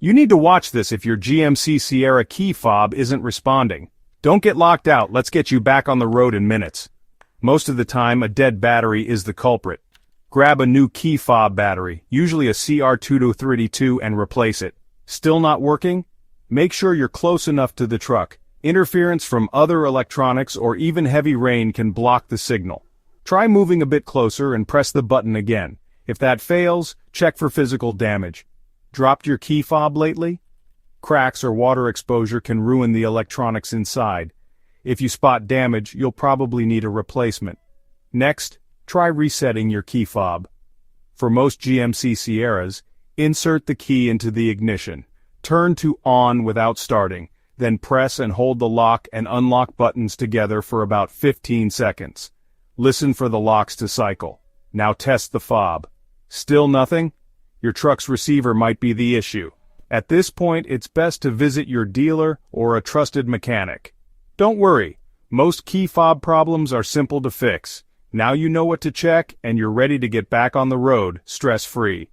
You need to watch this if your GMC Sierra key fob isn't responding. Don't get locked out, let's get you back on the road in minutes. Most of the time, a dead battery is the culprit. Grab a new key fob battery, usually a CR2232, and replace it. Still not working? Make sure you're close enough to the truck. Interference from other electronics or even heavy rain can block the signal. Try moving a bit closer and press the button again. If that fails, check for physical damage. Dropped your key fob lately? Cracks or water exposure can ruin the electronics inside. If you spot damage, you'll probably need a replacement. Next, try resetting your key fob. For most GMC Sierras, insert the key into the ignition. Turn to on without starting, then press and hold the lock and unlock buttons together for about 15 seconds. Listen for the locks to cycle. Now test the fob. Still nothing? Your truck's receiver might be the issue. At this point, it's best to visit your dealer or a trusted mechanic. Don't worry, most key fob problems are simple to fix. Now you know what to check and you're ready to get back on the road, stress-free.